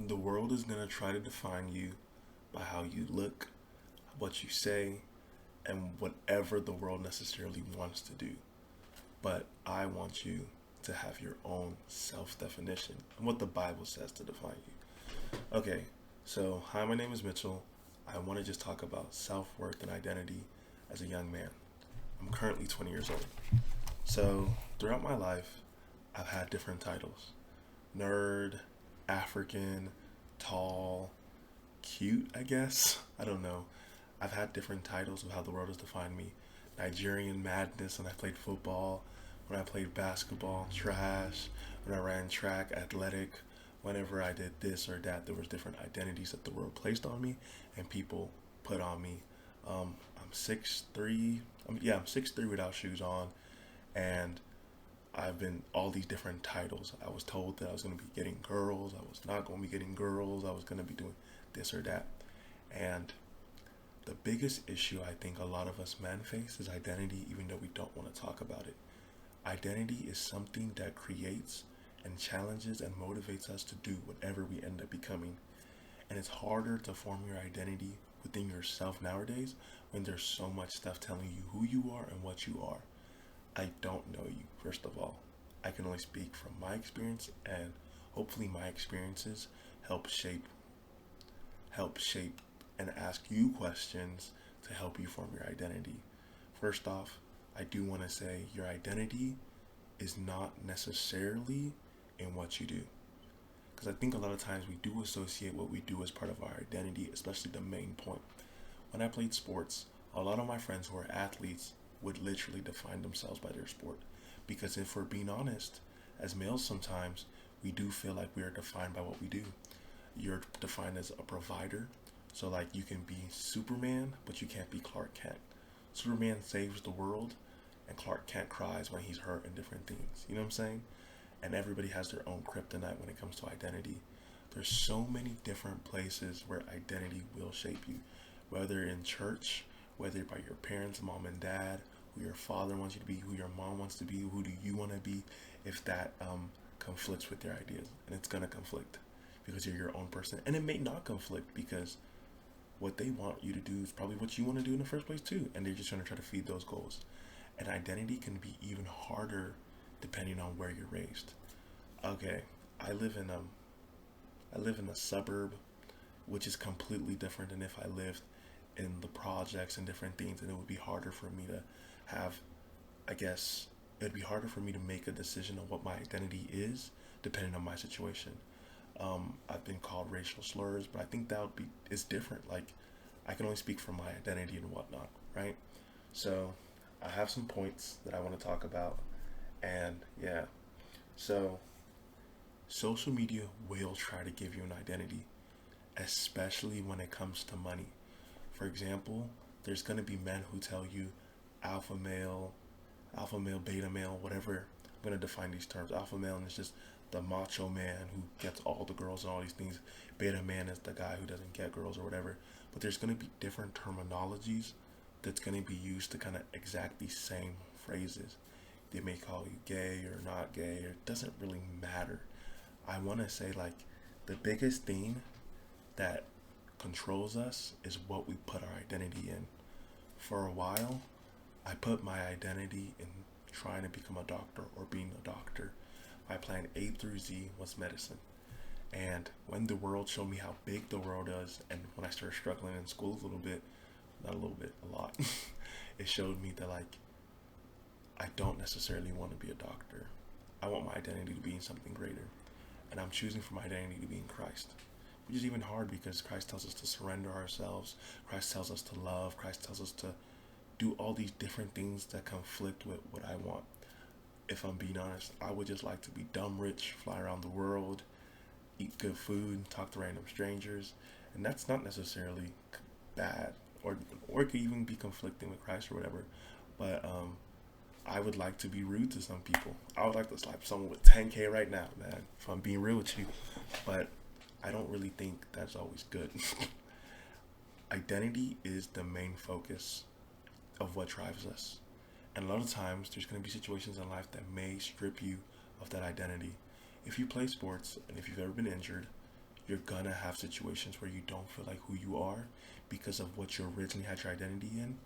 The world is going to try to define you by how you look, what you say, and whatever the world necessarily wants to do. But I want you to have your own self definition and what the Bible says to define you. Okay, so hi, my name is Mitchell. I want to just talk about self worth and identity as a young man. I'm currently 20 years old. So throughout my life, I've had different titles: nerd, African, tall, cute, I guess. I don't know. I've had different titles of how the world has defined me. Nigerian madness when I played football, when I played basketball, trash, when I ran track, athletic. Whenever I did this or that, there was different identities that the world placed on me and people put on me. I'm 6'3". I'm 6'3" without shoes on, and I've been all these different titles. I was told that I was going to be getting girls. I was not going to be getting girls. I was going to be doing this or that. And the biggest issue I think a lot of us men face is identity, even though we don't want to talk about it. Identity is something that creates and challenges and motivates us to do whatever we end up becoming. And it's harder to form your identity within yourself nowadays when there's so much stuff telling you who you are and what you are. I don't know you, first of all. I can only speak from my experience, and hopefully my experiences help shape and ask you questions to help you form your identity. First off, I do want to say your identity is not necessarily in what you do. Because I think a lot of times we do associate what we do as part of our identity, especially the main point. When I played sports, a lot of my friends who are athletes would literally define themselves by their sport. Because if we're being honest, as males sometimes, we do feel like we are defined by what we do. You're defined as a provider. So like you can be Superman, but you can't be Clark Kent. Superman saves the world, and Clark Kent cries when he's hurt and different things. You know what I'm saying? And everybody has their own kryptonite when it comes to identity. There's so many different places where identity will shape you, whether in church, whether by your parents, mom and dad, who your father wants you to be, who your mom wants to be, who do you want to be, if that conflicts with their ideas. And it's going to conflict because you're your own person. And it may not conflict because what they want you to do is probably what you want to do in the first place too. And they're just trying to try to feed those goals. And identity can be even harder depending on where you're raised. Okay, I live in a suburb, which is completely different than if I lived in the projects and different things, and it would be harder for me to have, I guess, it'd be harder for me to make a decision on what my identity is depending on my situation. I've been called racial slurs, but I think that would be it's different. Like I can only speak for my identity and whatnot, right? So I have some points that I want to talk about, and yeah. So social media will try to give you an identity, especially when it comes to money. For example, there's going to be men who tell you alpha male, beta male, whatever. I'm going to define these terms. Alpha male is just the macho man who gets all the girls and all these things. Beta man is the guy who doesn't get girls or whatever. But there's going to be different terminologies that's going to be used to kind of exact these same phrases. They may call you gay or not gay, or it doesn't really matter. I want to say like the biggest thing that controls us is what we put our identity in. For a while, I put my identity in trying to become a doctor or being a doctor. My plan A through Z was medicine. And when the world showed me how big the world is, and when I started struggling in school a little bit, not a little bit, a lot, it showed me that like I don't necessarily want to be a doctor. I want my identity to be in something greater. And I'm choosing for my identity to be in Christ. Which is even hard because Christ tells us to surrender ourselves. Christ tells us to love. Christ tells us to do all these different things that conflict with what I want. If I'm being honest, I would just like to be dumb rich, fly around the world, eat good food, talk to random strangers. And that's not necessarily bad. Or it could even be conflicting with Christ or whatever. But I would like to be rude to some people. I would like to slap someone with 10K right now, man, if I'm being real with you. But I don't really think that's always good. Identity is the main focus of what drives us. And a lot of times, there's going to be situations in life that may strip you of that identity. If you play sports, and if you've ever been injured, you're gonna have situations where you don't feel like who you are because of what you originally had your identity in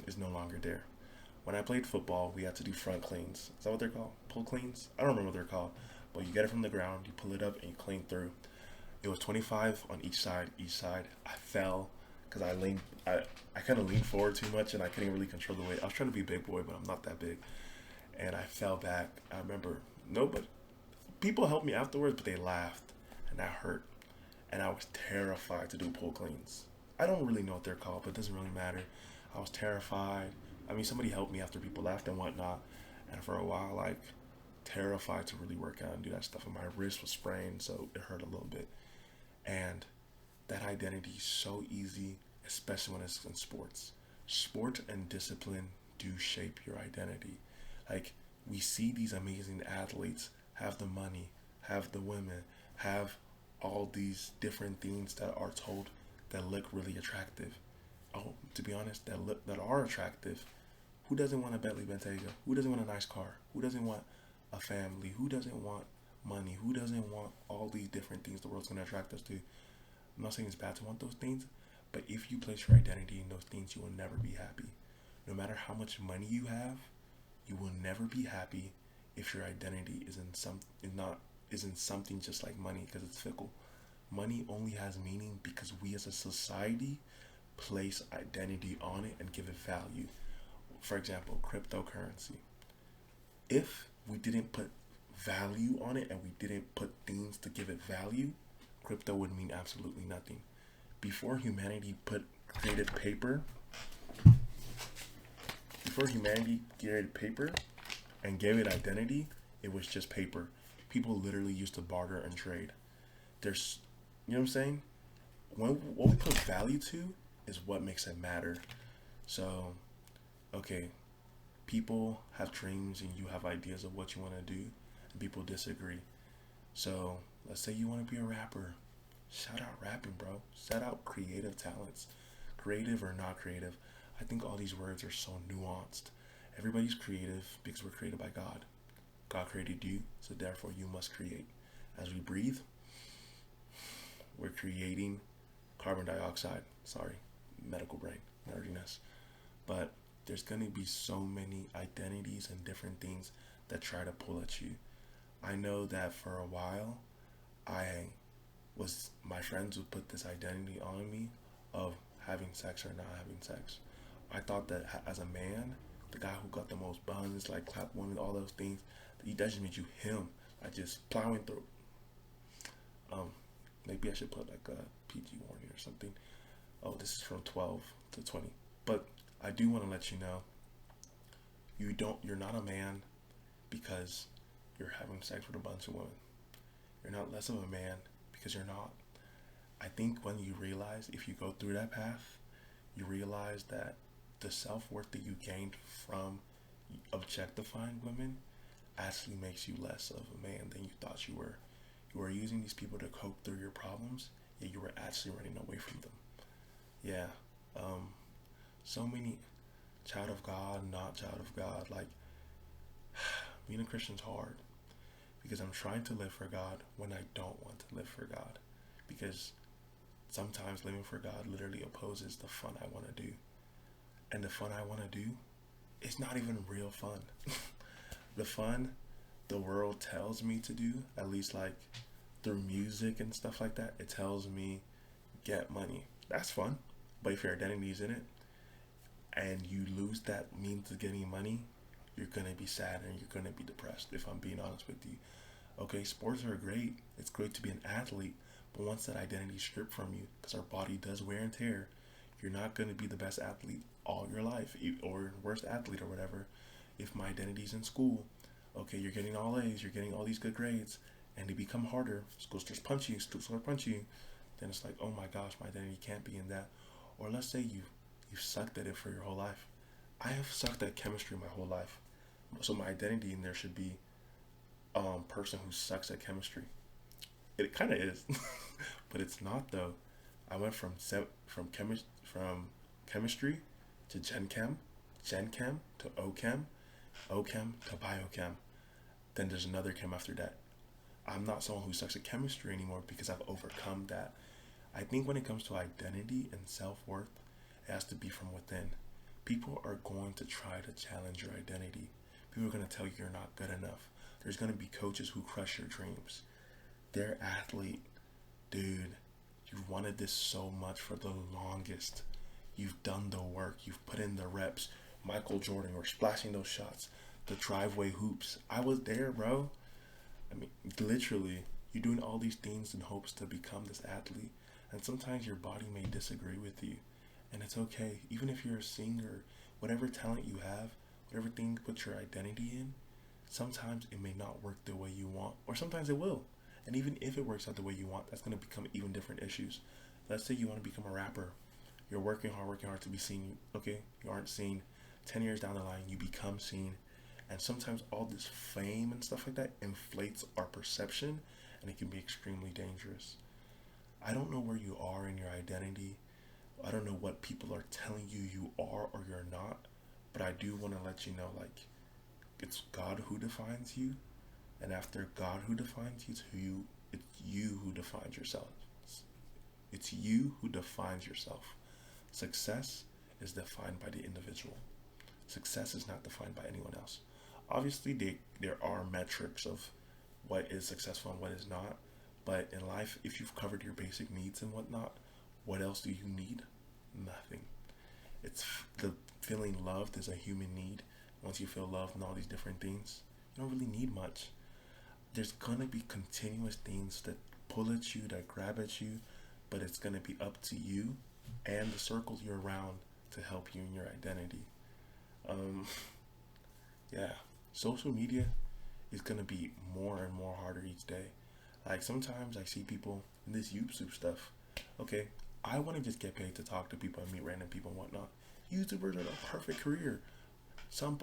is no longer there. When I played football, we had to do front cleans. Is that what they're called? Pull cleans? I don't remember what they're called. But you get it from the ground, you pull it up, and you clean through. It was 25 on each side. Each side, I fell because I leaned. I kind of leaned forward too much, and I couldn't really control the weight. I was trying to be a big boy, but I'm not that big. And I fell back. I remember nobody. People helped me afterwards, but they laughed, and that hurt. And I was terrified to do pull cleans. I don't really know what they're called, but it doesn't really matter. I was terrified. I mean, somebody helped me after people laughed and whatnot. And for a while, like, terrified to really work out and do that stuff. And my wrist was sprained, so it hurt a little bit. And that identity is so easy, especially when it's in sports. Sport and discipline do shape your identity. Like, we see these amazing athletes have the money, have the women, have all these different things that are told that look really attractive. Oh, to be honest, that are attractive. Who doesn't want a Bentley Bentayga? Who doesn't want a nice car? Who doesn't want a family? Who doesn't want money? Who doesn't want all these different things the world's going to attract us to? I'm not saying it's bad to want those things, but if you place your identity in those things, you will never be happy. No matter how much money you have, you will never be happy if your identity isn't something just like money, because it's fickle. Money only has meaning because we as a society place identity on it and give it value. For example, cryptocurrency. If we didn't put value on it and we didn't put things to give it value, crypto would mean absolutely nothing. Before humanity created paper and gave it identity, it was just paper. People literally used to barter and trade. There's, you know what I'm saying? What we put value to is what makes it matter. So, okay, people have dreams and you have ideas of what you want to do, and people disagree. So, let's say you want to be a rapper. Shout out rapping, bro. Shout out creative talents. Creative or not creative. I think all these words are so nuanced. Everybody's creative because we're created by God. God created you, so therefore you must create. As we breathe, we're creating carbon dioxide. Sorry, medical brain, nerdiness. But there's going to be so many identities and different things that try to pull at you. I know that for a while, my friends would put this identity on me of having sex or not having sex. I thought that as a man, the guy who got the most buns, like clap women, all those things, that just made you him. Like just plowing through. Maybe I should put like a PG warning or something. Oh, this is from 12 to 20. But I do want to let you know, you're not a man because you're having sex with a bunch of women. You're not less of a man because you're not. I think when you realize, if you go through that path, you realize that the self-worth that you gained from objectifying women actually makes you less of a man than you thought you were. You were using these people to cope through your problems, yet you were actually running away from them. Yeah. So many child of God, not child of God. Like, being a Christian's hard because I'm trying to live for God when I don't want to live for God, because sometimes living for God literally opposes the fun I want to do. And the fun I want to do is not even real fun. The fun the world tells me to do, at least like through music and stuff like that, it tells me get money. That's fun. But if your identity is in it and you lose that means of getting money, you're going to be sad and you're going to be depressed, if I'm being honest with you. Okay, sports are great. It's great to be an athlete. But once that identity is stripped from you, because our body does wear and tear, you're not going to be the best athlete all your life, or worst athlete or whatever. If my identity's in school, okay, you're getting all A's, you're getting all these good grades, and they become harder. School starts punching you, then it's like, oh my gosh, my identity can't be in that. Or let's say you've sucked at it for your whole life. I have sucked at chemistry my whole life. So my identity in there should be person who sucks at chemistry. It kind of is, but it's not though. I went from chemistry to Gen Chem to OChem to Biochem. Then there's another chem after that. I'm not someone who sucks at chemistry anymore because I've overcome that. I think when it comes to identity and self-worth, it has to be from within. People are going to try to challenge your identity. People are going to tell you you're not good enough. There's going to be coaches who crush your dreams. They're athlete. Dude, you've wanted this so much for the longest. You've done the work. You've put in the reps. Michael Jordan, we're splashing those shots. The driveway hoops. I was there, bro. I mean, literally, you're doing all these things in hopes to become this athlete. And sometimes your body may disagree with you. And it's okay. Even if you're a singer, whatever talent you have, whatever thing you put your identity in, sometimes it may not work the way you want. Or sometimes it will. And even if it works out the way you want, that's going to become even different issues. Let's say you want to become a rapper. You're working hard to be seen. Okay, you aren't seen. 10 years down the line, you become seen. And sometimes all this fame and stuff like that inflates our perception, and it can be extremely dangerous. I don't know where you are in your identity. I don't know what people are telling you you are or you're not, but I do want to let you know, like, it's God who defines you, and after God who defines you, it's you who defines yourself. It's you who defines yourself. Success is defined by the individual. Success is not defined by anyone else. Obviously, there are metrics of what is successful and what is not. But in life, if you've covered your basic needs and whatnot, what else do you need? Nothing. It's the feeling loved is a human need. Once you feel loved and all these different things, you don't really need much. There's gonna be continuous things that pull at you, that grab at you, but it's gonna be up to you and the circles you're around to help you in your identity. Yeah, social media is gonna be more and more harder each day. Like sometimes I see people in this YouTube stuff. Okay, I want to just get paid to talk to people and meet random people and whatnot. YouTubers are the perfect career. Some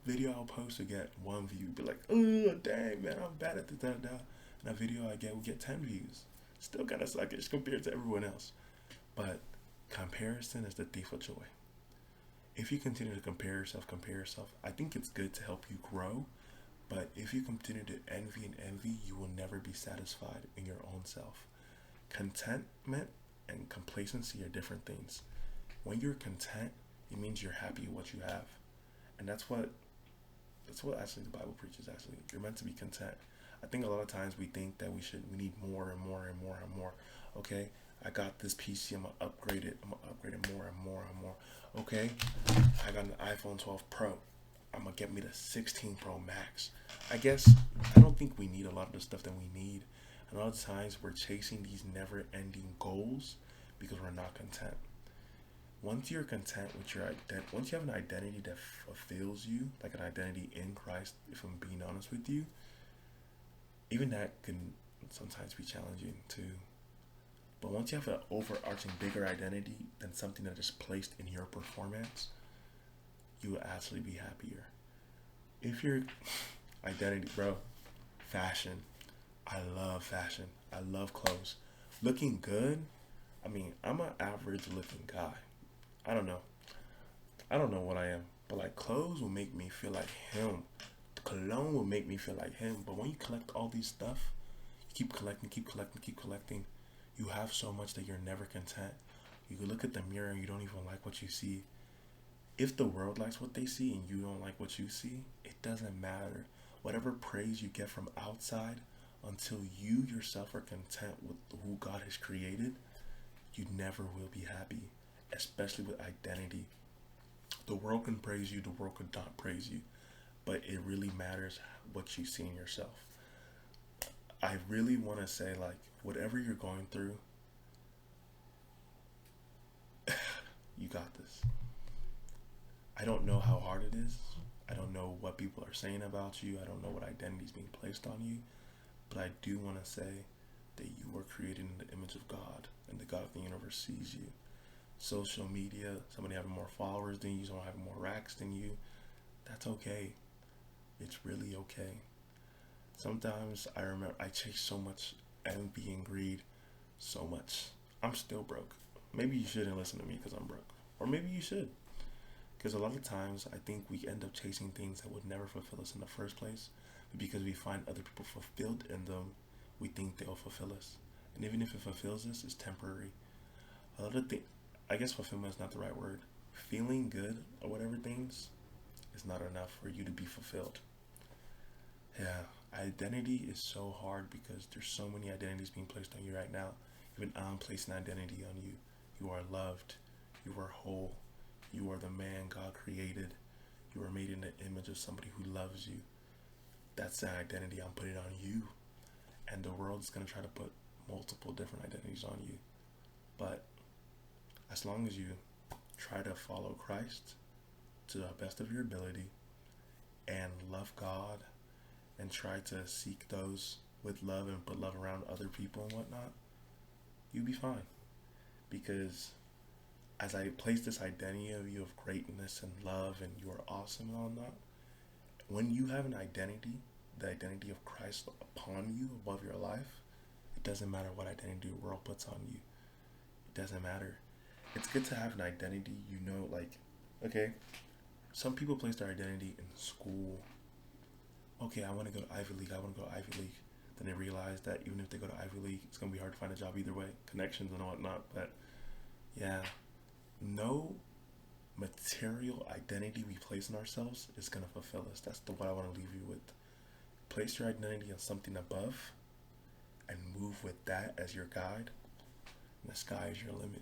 video I'll post to get 1 view, be like, oh dang man, I'm bad at this, da da. And a video I get will get 10 views. Still kind of suckish compared to everyone else. But comparison is the thief of joy. If you continue to compare yourself, I think it's good to help you grow. But if you continue to envy, you will never be satisfied in your own self. Contentment and complacency are different things. When you're content, it means you're happy with what you have. And that's what actually the Bible preaches. Actually, you're meant to be content. I think a lot of times we think that we need more and more and more and more. Okay, I got this PC, I'm gonna upgrade it more and more and more. Okay, I got an iPhone 12 Pro, I'm gonna get me the 16 Pro Max. I guess I don't think we need a lot of the stuff that we need. And a lot of times we're chasing these never-ending goals because we're not content. Once you're content with your once you have an identity that fulfills you, like an identity in Christ, if I'm being honest with you, even that can sometimes be challenging too. But once you have an overarching bigger identity than something that is placed in your performance, you will actually be happier. If your identity, bro, fashion. I love fashion. I love clothes. Looking good. I mean, I'm an average looking guy. I don't know. I don't know what I am. But like clothes will make me feel like him. Cologne will make me feel like him. But when you collect all these stuff, you keep collecting. You have so much that you're never content. You can look at the mirror and you don't even like what you see. If the world likes what they see and you don't like what you see, it doesn't matter. Whatever praise you get from outside, until you yourself are content with who God has created, you never will be happy, especially with identity. The world can praise you, the world could not praise you, but it really matters what you see in yourself. I really want to say, like, whatever you're going through, you got this. I don't know how hard it is. I don't know what people are saying about you. I don't know what identity is being placed on you. But I do want to say that you were created in the image of God, and the God of the universe sees you. Social media, somebody having more followers than you, someone having more racks than you, that's okay. It's really okay. Sometimes I remember I chase so much envy and greed, so much. I'm still broke. Maybe you shouldn't listen to me because I'm broke. Or maybe you should. Because a lot of times I think we end up chasing things that would never fulfill us in the first place. Because we find other people fulfilled in them, we think they'll fulfill us. And even if it fulfills us, it's temporary. Another thing, I guess fulfillment is not the right word. Feeling good or whatever things is not enough for you to be fulfilled. Yeah, identity is so hard because there's so many identities being placed on you right now. Even I'm placing identity on you. You are loved. You are whole. You are the man God created. You are made in the image of somebody who loves you. That's the identity I'm putting on you. And the world's going to try to put multiple different identities on you. But as long as you try to follow Christ to the best of your ability and love God and try to seek those with love and put love around other people and whatnot, you'll be fine. Because as I place this identity of you of greatness and love and you are awesome and all that, when you have an identity, the identity of Christ upon you above your life, it doesn't matter what identity the world puts on you. It doesn't matter. It's good to have an identity, you know, like, okay, some people place their identity in school. Okay, I want to go to Ivy League, I want to go to Ivy League. Then they realize that even if they go to Ivy League, it's going to be hard to find a job either way, connections and whatnot. But yeah, no material identity we place in ourselves is going to fulfill us. That's what I want to leave you with. Place your identity on something above and move with that as your guide, and the sky is your limit.